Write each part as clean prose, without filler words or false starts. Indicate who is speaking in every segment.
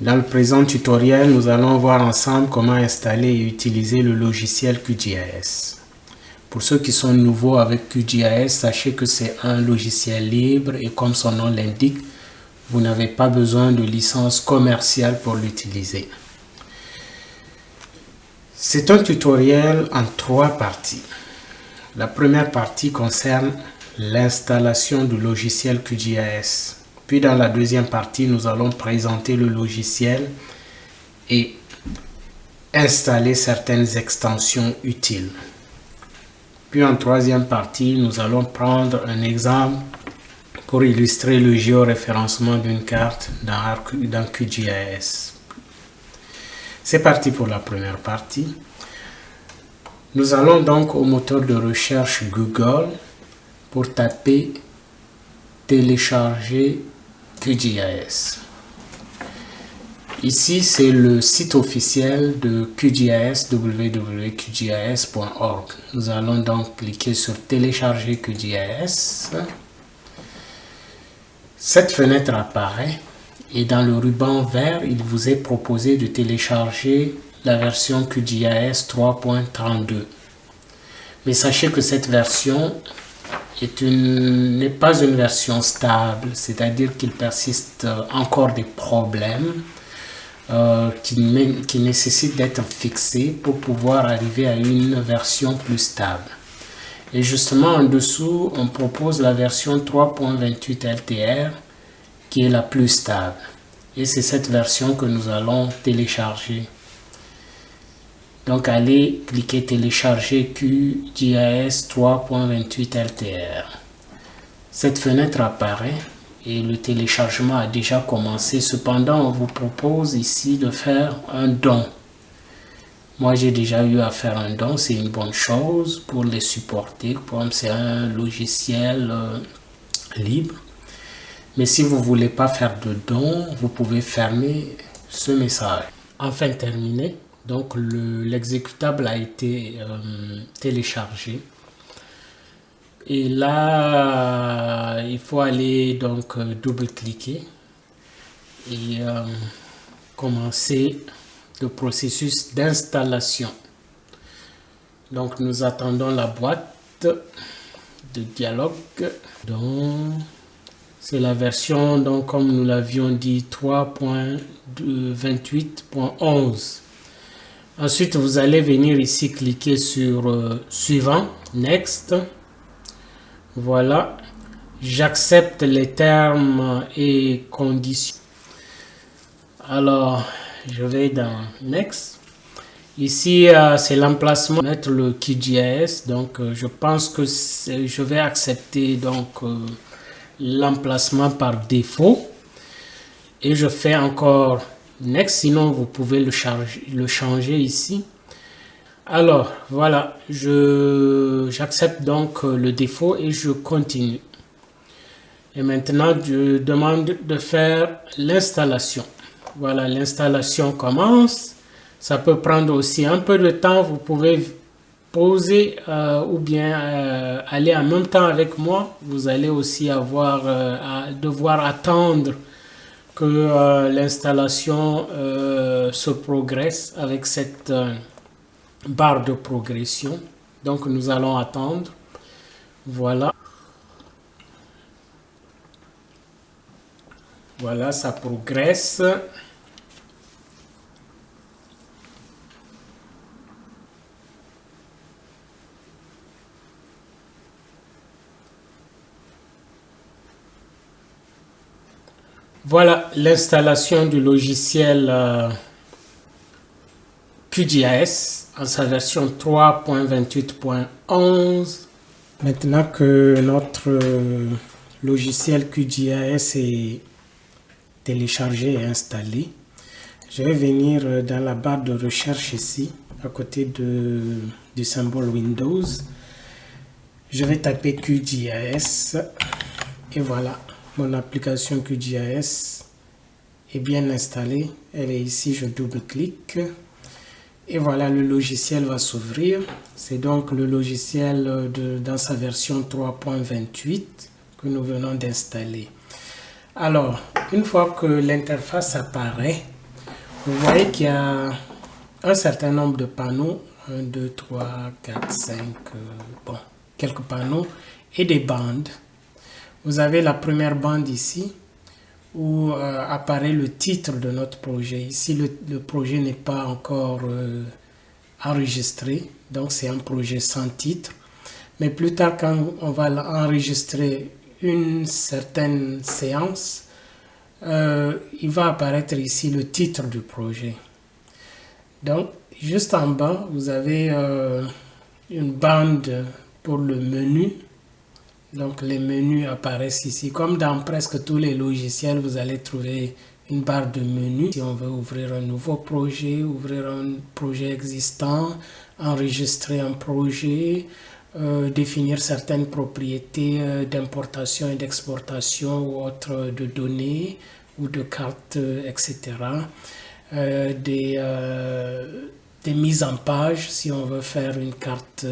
Speaker 1: Dans le présent tutoriel, nous allons voir ensemble comment installer et utiliser le logiciel QGIS. Pour ceux qui sont nouveaux avec QGIS, sachez que c'est un logiciel libre et comme son nom l'indique, vous n'avez pas besoin de licence commerciale pour l'utiliser. C'est un tutoriel en 3 parties. La première partie concerne l'installation du logiciel QGIS. Puis dans la deuxième partie, nous allons présenter le logiciel et installer certaines extensions utiles. Puis en troisième partie, nous allons prendre un exemple pour illustrer le géoréférencement d'une carte dans QGIS. C'est parti pour la première partie. Nous allons donc au moteur de recherche Google pour taper télécharger QGIS. Ici, c'est le site officiel de QGIS, www.qgis.org. Nous allons donc cliquer sur télécharger QGIS. Cette fenêtre apparaît et dans le ruban vert, il vous est proposé de télécharger la version QGIS 3.32. Mais sachez que cette version n'est pas une version stable, c'est-à-dire qu'il persiste encore des problèmes qui nécessitent d'être fixés pour pouvoir arriver à une version plus stable. Et justement en dessous, on propose la version 3.28 LTR qui est la plus stable. Et c'est cette version que nous allons télécharger. Donc allez cliquer télécharger QGIS 3.28 LTR. Cette fenêtre apparaît et le téléchargement a déjà commencé. Cependant, on vous propose ici de faire un don. Moi, j'ai déjà eu à faire un don, c'est une bonne chose pour les supporter. C'est un logiciel libre. Mais si vous ne voulez pas faire de don, vous pouvez fermer ce message. Enfin terminé. Donc l'exécutable a été téléchargé. Et là, il faut aller donc double-cliquer et commencer le processus d'installation. Donc nous attendons la boîte de dialogue. Donc c'est la version, donc comme nous l'avions dit, 3.28.11. Ensuite, vous allez venir ici cliquer sur suivant, next. Voilà, j'accepte les termes et conditions. Alors, je vais dans next. Ici, c'est l'emplacement, mettre le QGIS. Donc, je pense que je vais accepter donc l'emplacement par défaut. Et je fais encore next, sinon vous pouvez le changer ici. Alors voilà, j'accepte donc le défaut et je continue. Et maintenant je demande de faire l'installation. Voilà, l'installation commence. Ça peut prendre aussi un peu de temps. Vous pouvez pauser ou bien aller en même temps avec moi. Vous allez aussi devoir attendre que l'installation se progresse avec cette barre de progression. Donc nous allons attendre. Voilà. Voilà, ça progresse. Voilà l'installation du logiciel QGIS en sa version 3.28.11. Maintenant que notre logiciel QGIS est téléchargé et installé, je vais venir dans la barre de recherche ici, à côté du symbole Windows. Je vais taper QGIS et voilà. Mon application QGIS est bien installée. Elle est ici, je double-clique. Et voilà, le logiciel va s'ouvrir. C'est donc le logiciel dans sa version 3.28 que nous venons d'installer. Alors, une fois que l'interface apparaît, Vous voyez qu'il y a un certain nombre de panneaux, 1, 2, 3, 4, 5, bon, quelques panneaux et des bandes. Vous avez la première bande ici où apparaît le titre de notre projet. Ici, le projet n'est pas encore enregistré, donc c'est un projet sans titre. Mais plus tard, quand on va enregistrer une certaine séance, il va apparaître ici le titre du projet. Donc, juste en bas, vous avez une bande pour le menu. Donc, les menus apparaissent ici. Comme dans presque tous les logiciels, vous allez trouver une barre de menu. Si on veut ouvrir un nouveau projet, ouvrir un projet existant, enregistrer un projet, définir certaines propriétés d'importation et d'exportation ou autres de données ou de cartes, etc. Des mises en page, si on veut faire une carte,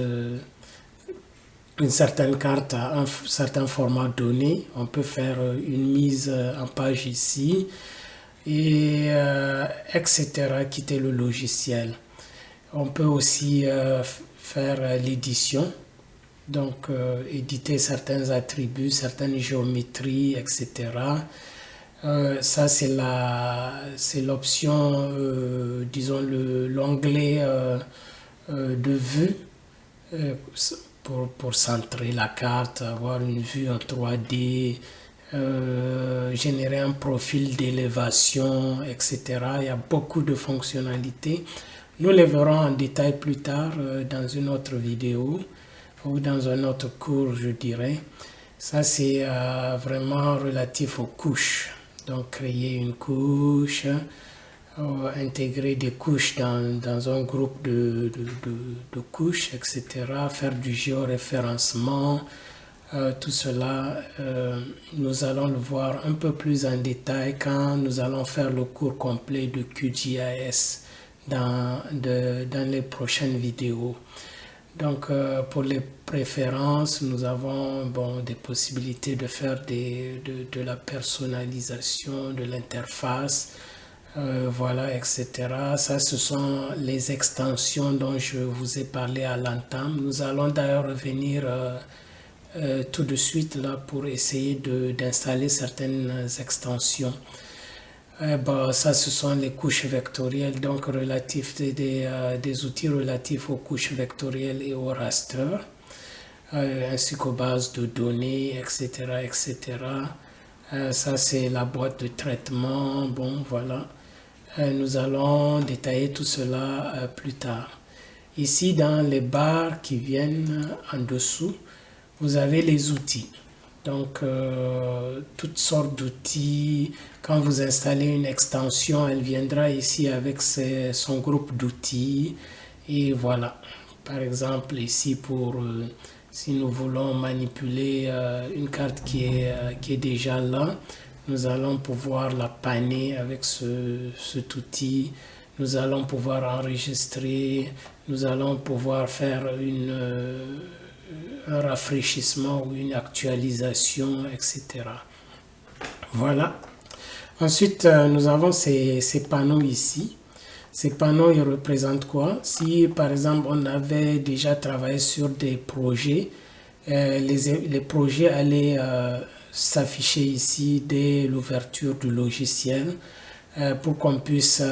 Speaker 1: une certaine carte à un certain format donné, on peut faire une mise en page ici, et etc. Quitter le logiciel. On peut aussi faire l'édition, donc éditer certains attributs, certaines géométries, etc. Ça c'est l'option, disons l'onglet de vue pour centrer la carte, avoir une vue en 3D, générer un profil d'élévation, etc. Il y a beaucoup de fonctionnalités. Nous les verrons en détail plus tard dans une autre vidéo ou dans un autre cours, je dirais. Ça, c'est vraiment relatif aux couches. Donc, créer une couche, intégrer des couches dans un groupe de couches, etc. Faire du géoréférencement. Tout cela, nous allons le voir un peu plus en détail quand nous allons faire le cours complet de QGIS dans les prochaines vidéos. Donc, pour les préférences, nous avons des possibilités de faire de la personnalisation de l'interface, voilà, etc. Ça, ce sont les extensions dont je vous ai parlé à l'entame. Nous allons d'ailleurs revenir tout de suite là pour essayer d'installer certaines extensions. Ça, ce sont les couches vectorielles, donc relatifs des outils relatifs aux couches vectorielles et au raster, ainsi qu'aux bases de données, etc. etc. Ça, c'est la boîte de traitement. Bon, voilà. Nous allons détailler tout cela plus tard. Ici, dans les barres qui viennent en dessous, vous avez les outils. Donc, toutes sortes d'outils. Quand vous installez une extension, elle viendra ici avec son groupe d'outils. Et voilà. Par exemple, ici, si nous voulons manipuler une carte qui est déjà là, nous allons pouvoir la panner avec cet outil. Nous allons pouvoir enregistrer. Nous allons pouvoir faire un rafraîchissement ou une actualisation, etc. Voilà. Ensuite, nous avons ces panneaux ici. Ces panneaux, ils représentent quoi? Si, par exemple, on avait déjà travaillé sur des projets, les projets allaient s'afficher ici dès l'ouverture du logiciel pour qu'on puisse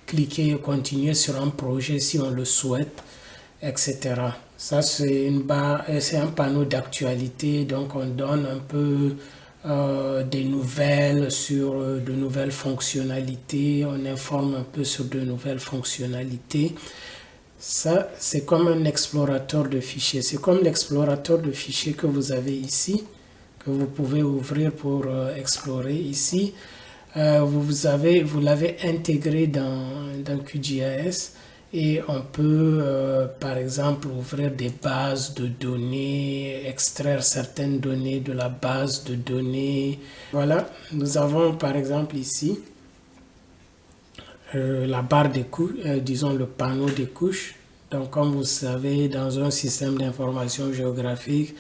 Speaker 1: cliquer et continuer sur un projet si on le souhaite, etc. Ça, c'est un panneau d'actualité, donc on donne un peu des nouvelles sur de nouvelles fonctionnalités, on informe un peu sur de nouvelles fonctionnalités. Ça, c'est comme un explorateur de fichiers. C'est comme l'explorateur de fichiers que vous avez ici, que vous pouvez ouvrir pour explorer ici. Vous l'avez intégré dans QGIS. Et on peut, par exemple, ouvrir des bases de données, extraire certaines données de la base de données. Voilà, nous avons par exemple ici la barre des couches, disons le panneau des couches. Donc, comme vous savez, dans un système d'information géographique,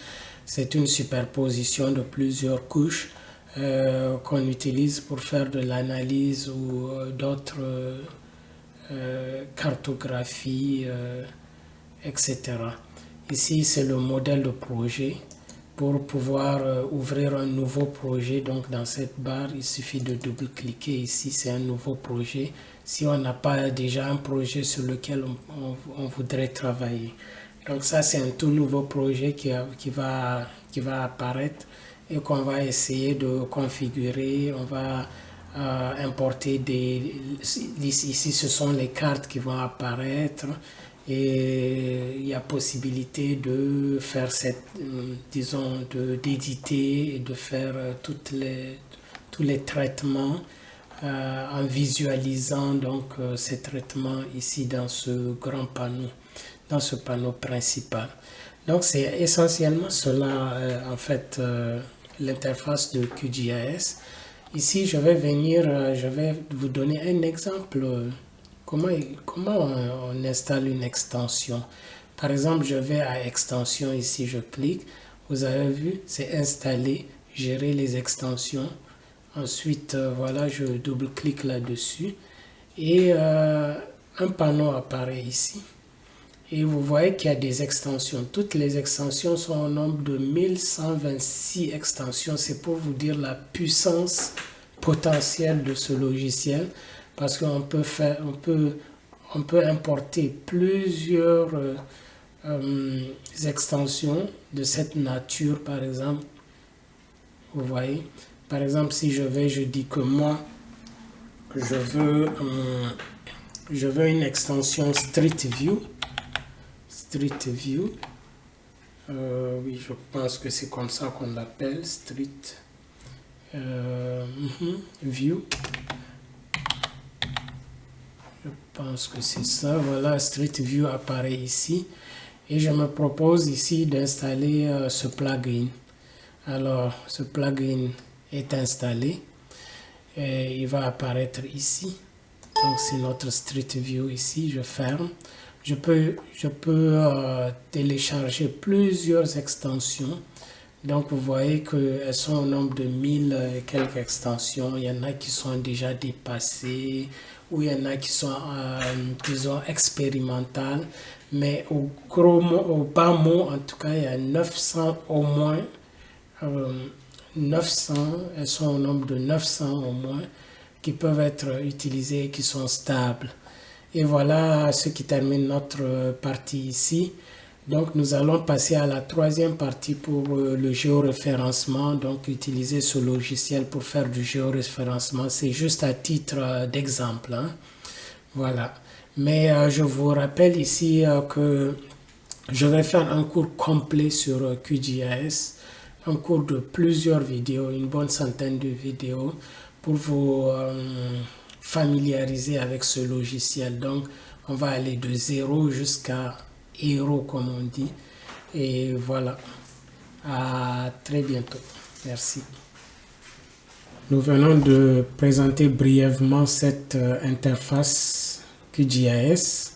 Speaker 1: c'est une superposition de plusieurs couches. qu'on utilise pour faire de l'analyse ou d'autres cartographies, etc. Ici, c'est le modèle de projet. Pour pouvoir ouvrir un nouveau projet, donc dans cette barre, il suffit de double-cliquer. Ici, c'est un nouveau projet. Si on n'a pas déjà un projet sur lequel on voudrait travailler. Donc ça, c'est un tout nouveau projet qui va apparaître et qu'on va essayer de configurer. On va importer ici, ce sont les cartes qui vont apparaître. Et il y a possibilité de faire disons, d'éditer et de faire tous les traitements en visualisant donc ces traitements ici dans ce grand panneau, dans ce panneau principal. Donc c'est essentiellement cela en fait l'interface de QGIS. Ici je vais vous donner un exemple. Comment on installe une extension? Par exemple, je vais à extension, ici je clique. Vous avez vu, c'est installer, gérer les extensions. Ensuite, voilà, je double-clique là-dessus. Et un panneau apparaît ici. Et vous voyez qu'il y a des extensions. Toutes les extensions sont au nombre de 1126 extensions. C'est pour vous dire la puissance potentielle de ce logiciel. Parce qu'on on peut importer plusieurs extensions de cette nature, par exemple. Vous voyez, par exemple, si je dis que moi, je veux une extension Street View. Street View. Oui, je pense que c'est comme ça qu'on l'appelle, Street View. Je pense que c'est ça. Voilà, Street View apparaît ici. Et je me propose ici d'installer ce plugin. Alors, ce plugin est installé. Et il va apparaître ici. Donc, c'est notre Street View ici. Je ferme. Je peux télécharger plusieurs extensions. Donc, vous voyez qu'elles sont au nombre de 1000 et quelques extensions. Il y en a qui sont déjà dépassées, ou il y en a qui sont, disons, expérimentales. Mais au bas mot, en tout cas, il y a 900 au moins. 900, elles sont au nombre de 900 au moins, qui peuvent être utilisées et qui sont stables. Et voilà ce qui termine notre partie ici. Donc, nous allons passer à la troisième partie pour le géoréférencement. Donc, utiliser ce logiciel pour faire du géoréférencement. C'est juste à titre d'exemple. Hein. Voilà. Mais je vous rappelle ici que je vais faire un cours complet sur QGIS. Un cours de plusieurs vidéos, une bonne centaine de vidéos pour vous familiariser avec ce logiciel. Donc, on va aller de 0 jusqu'à héros, comme on dit. Et voilà. À très bientôt. Merci. Nous venons de présenter brièvement cette interface QGIS.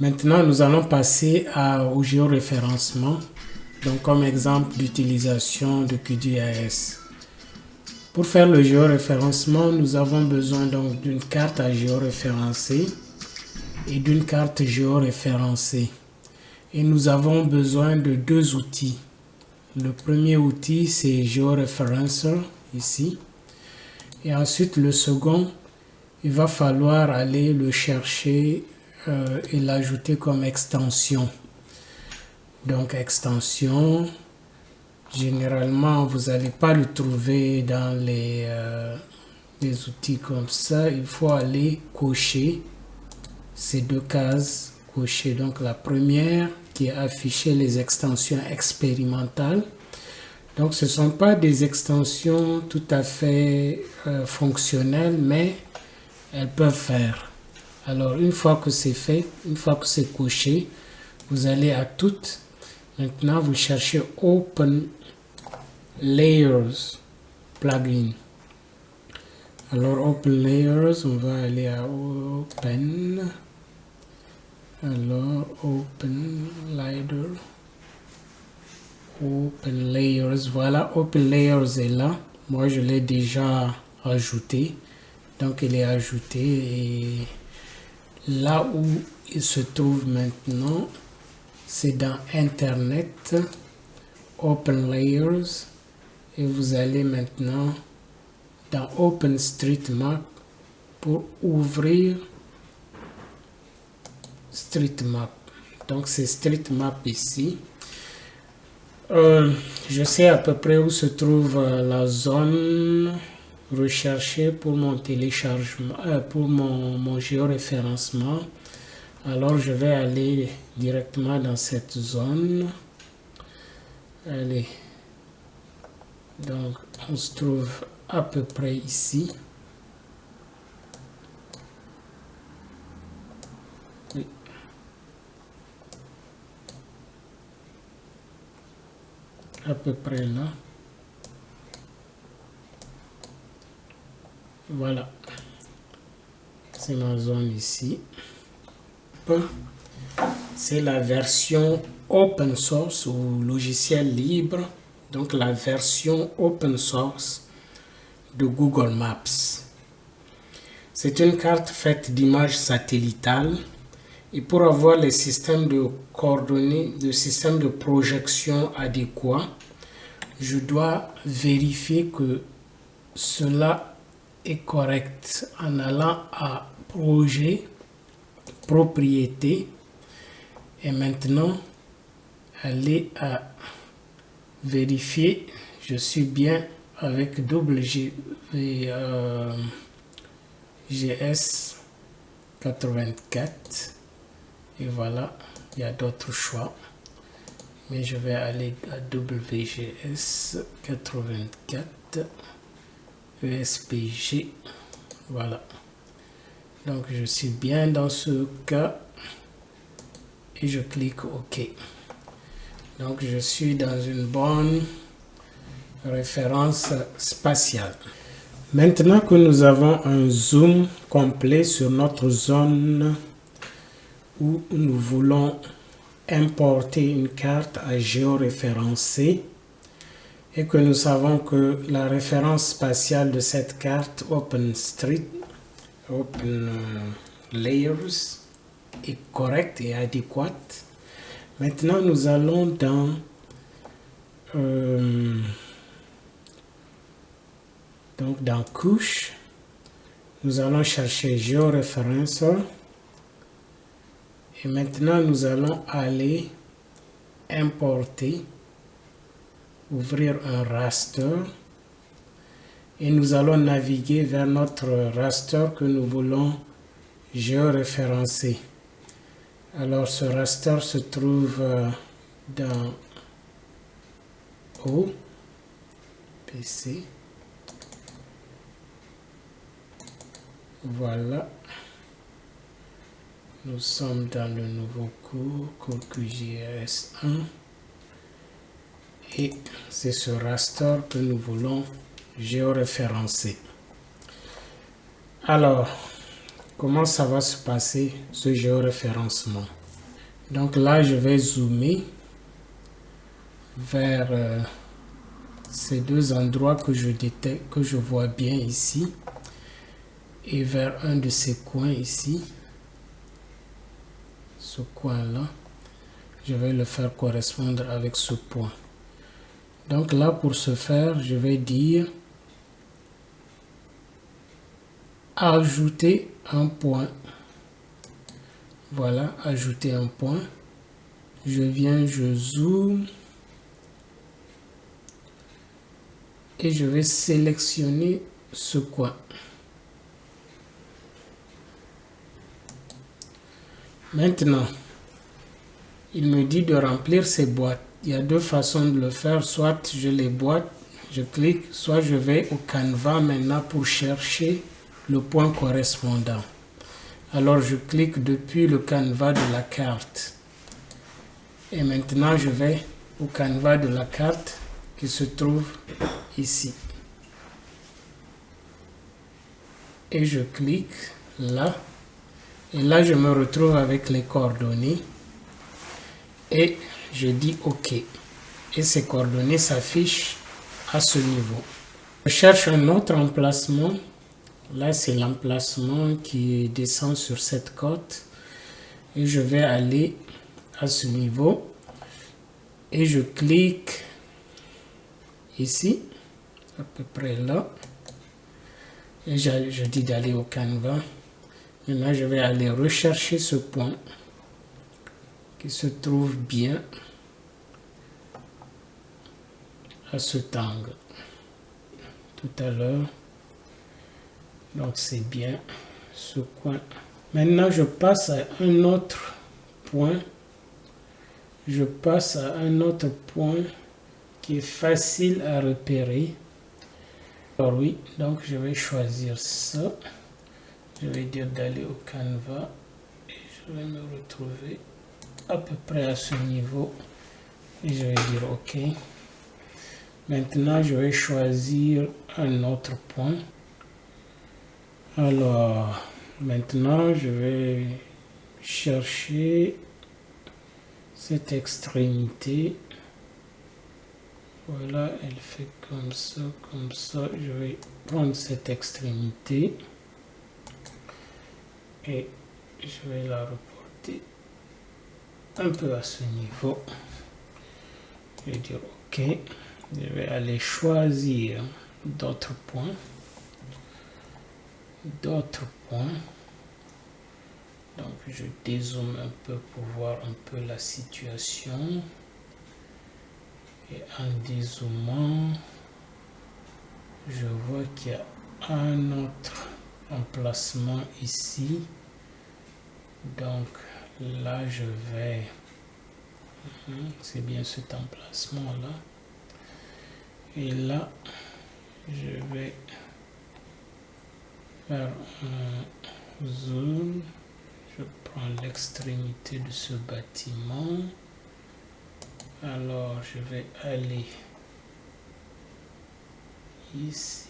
Speaker 1: Maintenant, nous allons passer au géoréférencement. Donc, comme exemple d'utilisation de QGIS. Pour faire le géoréférencement, nous avons besoin donc d'une carte à géoréférencer et d'une carte géoréférencée. Et nous avons besoin de deux outils. Le premier outil, c'est GeoReferencer, ici. Et ensuite, le second, il va falloir aller le chercher et l'ajouter comme extension. Donc, extension, généralement, vous n'allez pas le trouver dans les outils comme ça. Il faut aller cocher ces deux cases, cocher. Donc, la première qui est affichée, les extensions expérimentales. Donc, ce ne sont pas des extensions tout à fait fonctionnelles, mais elles peuvent faire. Alors, une fois que c'est fait, une fois que c'est coché, vous allez à toutes. Maintenant, vous cherchez Open Layers Plugin. Alors, Open Layers, on va aller à Open. Alors, Open Layers, voilà, Open Layers est là. Moi, je l'ai déjà ajouté. Donc, il est ajouté et là où il se trouve maintenant, c'est dans Internet, Open Layers, et vous allez maintenant dans OpenStreetMap pour ouvrir StreetMap. Donc, c'est StreetMap ici. Je sais à peu près où se trouve la zone recherchée pour mon téléchargement, pour mon géoréférencement. Alors, je vais aller directement dans cette zone. Allez. Donc, on se trouve à peu près ici. Oui. À peu près là. Voilà. C'est ma zone ici. C'est la version open source ou logiciel libre. Donc la version open source de Google Maps. C'est une carte faite d'images satellitales. Et pour avoir les systèmes de coordonnées, le système de projection adéquat, je dois vérifier que cela est correct en allant à projet, propriété, et maintenant aller à vérifier, je suis bien avec GS 84 et voilà, il y a d'autres choix, mais je vais aller à WGS 84 ESPG, voilà. Donc je suis bien dans ce cas et je clique OK. Donc je suis dans une bonne référence spatiale. Maintenant que nous avons un zoom complet sur notre zone où nous voulons importer une carte à géoréférencer et que nous savons que la référence spatiale de cette carte Open Layers est correcte et adéquate. Maintenant, nous allons dans couche. Nous allons chercher géoréférenceur. Et maintenant, nous allons aller importer, ouvrir un raster. Et nous allons naviguer vers notre raster que nous voulons géoréférencer. Alors, ce raster se trouve dans O, PC. Voilà. Nous sommes dans le nouveau cours QGIS 1. Et c'est ce raster que nous voulons géoréférencer. Alors, comment ça va se passer, ce géoréférencement? Donc là, je vais zoomer vers ces deux endroits que je détecte, que je vois bien ici, et vers un de ces coins ici. Ce coin-là, je vais le faire correspondre avec ce point. Donc là, pour ce faire, je vais dire ajouter un point. Voilà, ajouter un point. Je viens, je zoome et je vais sélectionner ce coin. Maintenant, il me dit de remplir ces boîtes. Il y a deux façons de le faire. Soit je les boîte, je clique, soit je vais au Canva maintenant pour chercher le point correspondant. Alors je clique depuis le Canva de la carte. Et maintenant je vais au Canva de la carte qui se trouve ici. Et je clique là. Et là, je me retrouve avec les coordonnées et je dis OK. Et ces coordonnées s'affichent à ce niveau. Je cherche un autre emplacement. Là, c'est l'emplacement qui descend sur cette côte. Et je vais aller à ce niveau. Et je clique ici, à peu près là. Et je dis d'aller au canevas. Maintenant, je vais aller rechercher ce point qui se trouve bien à cet angle. Tout à l'heure. Donc, c'est bien ce coin. Maintenant, je passe à un autre point. Je passe à un autre point qui est facile à repérer. Alors oui, donc je vais choisir ça. Je vais dire d'aller au canevas et je vais me retrouver à peu près à ce niveau. Et je vais dire OK. Maintenant, je vais choisir un autre point. Alors, maintenant, je vais chercher cette extrémité. Voilà, elle fait comme ça, comme ça. Je vais prendre cette extrémité et je vais la reporter un peu à ce niveau. Je vais dire OK. Je vais aller choisir d'autres points. Donc je dézoome un peu pour voir un peu la situation. Et en dézoomant, je vois qu'il y a un autre emplacement ici. Donc là, je vais... C'est bien cet emplacement-là. Et là, je vais faire un zoom. Je prends l'extrémité de ce bâtiment. Alors, je vais aller ici.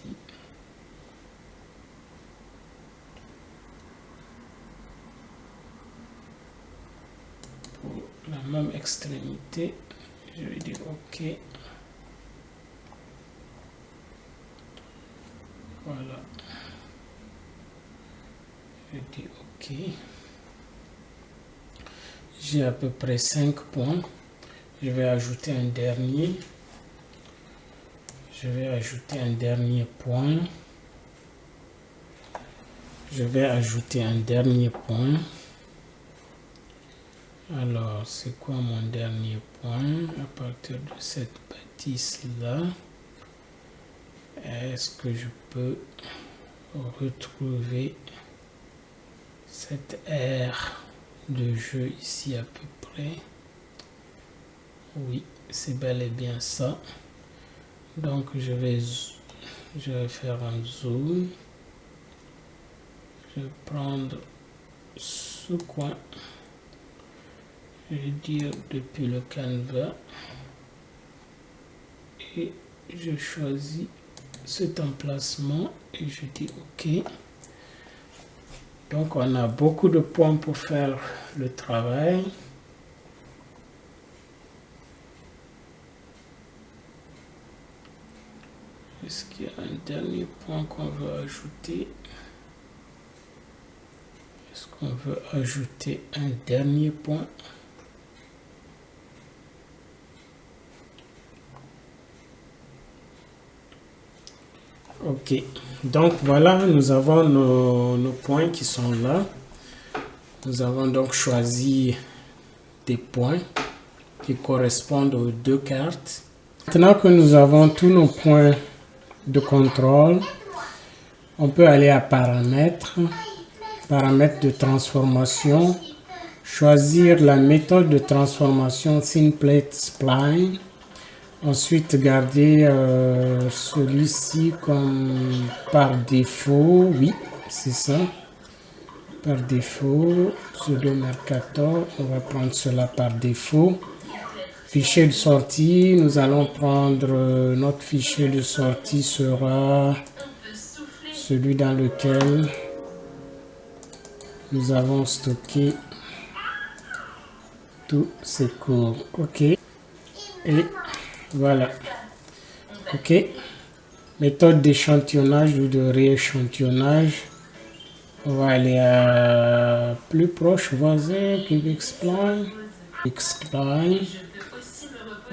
Speaker 1: Pour la même extrémité, je vais dire OK. Voilà. Je dis OK. J'ai à peu près 5 points. Je vais ajouter un dernier. Je vais ajouter un dernier point. Je vais ajouter un dernier point. Alors, c'est quoi mon dernier point? À partir de cette bâtisse-là, est-ce que je peux retrouver cette aire de jeu ici à peu près? Oui, c'est bel et bien ça. Donc, je vais faire un zoom. Je vais prendre ce coin. Je vais dire depuis le canevas. Et je choisis cet emplacement et je dis OK. Donc, on a beaucoup de points pour faire le travail. Est-ce qu'il y a un dernier point qu'on veut ajouter? Est-ce qu'on veut ajouter un dernier point? Ok, donc voilà, nous avons nos points qui sont là. Nous avons donc choisi des points qui correspondent aux deux cartes. Maintenant que nous avons tous nos points de contrôle, on peut aller à paramètres, paramètres de transformation, choisir la méthode de transformation Thin Plate Spline. Ensuite, garder celui-ci comme par défaut. Oui, c'est ça. Par défaut, pseudo Mercator. On va prendre cela par défaut. Fichier de sortie. Nous allons prendre notre fichier de sortie sera celui dans lequel nous avons stocké tous ces cours. OK. Et voilà. OK. méthode d'échantillonnage ou de rééchantillonnage. On va aller à plus proche voisin, Cube Spline.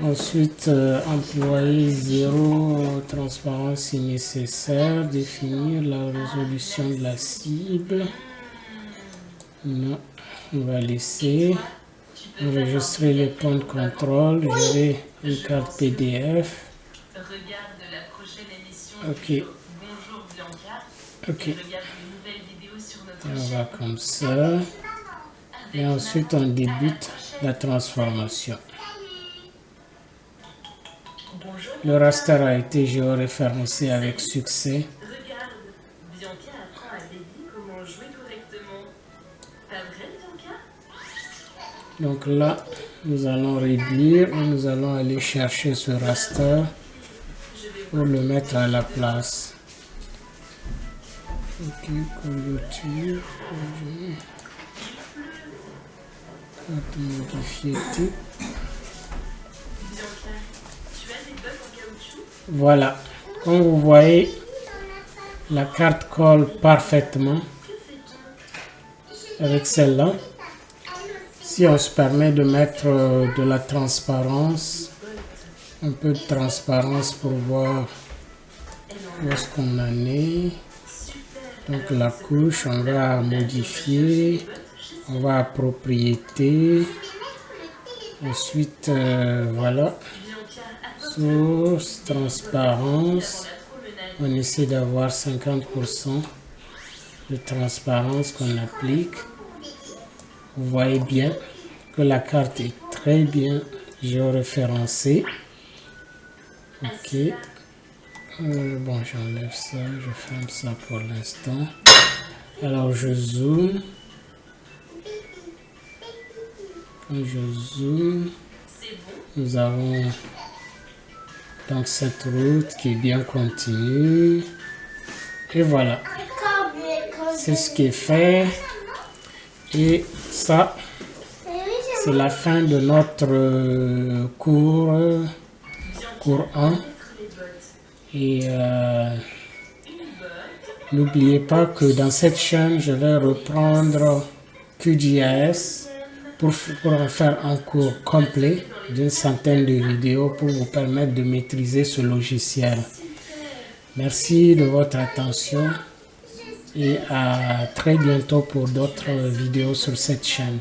Speaker 1: Ensuite, employer 0 transparence si nécessaire, définir la résolution de la cible. Non, on va laisser. Enregistrer les points de contrôle, gérer une carte PDF. Ok. Ok. On va comme ça. Et ensuite, on débute la transformation. Le raster a été géoréférencé avec succès. Donc là, nous allons réduire et nous allons aller chercher ce raster pour le mettre à la place. Ok, clôture, modifier tout. Voilà, comme vous voyez, la carte colle parfaitement avec celle-là. Si on se permet de mettre de la transparence, un peu de transparence pour voir où est-ce qu'on en est. Donc la couche, on va modifier, on va à propriété. Ensuite, voilà, source, transparence. On essaie d'avoir 50% de transparence qu'on applique. Vous voyez bien que la carte est très bien géoréférencée. Ok. Bon, j'enlève ça, je ferme ça pour l'instant. Alors, je zoome. Quand je zoome, nous avons donc cette route qui est bien continue. Et voilà. C'est ce qui est fait. Et ça, c'est la fin de notre cours 1. Et n'oubliez pas que dans cette chaîne, je vais reprendre QGIS pour en faire un cours complet d'une centaine de vidéos pour vous permettre de maîtriser ce logiciel. Merci de votre attention et à très bientôt pour d'autres vidéos sur cette chaîne.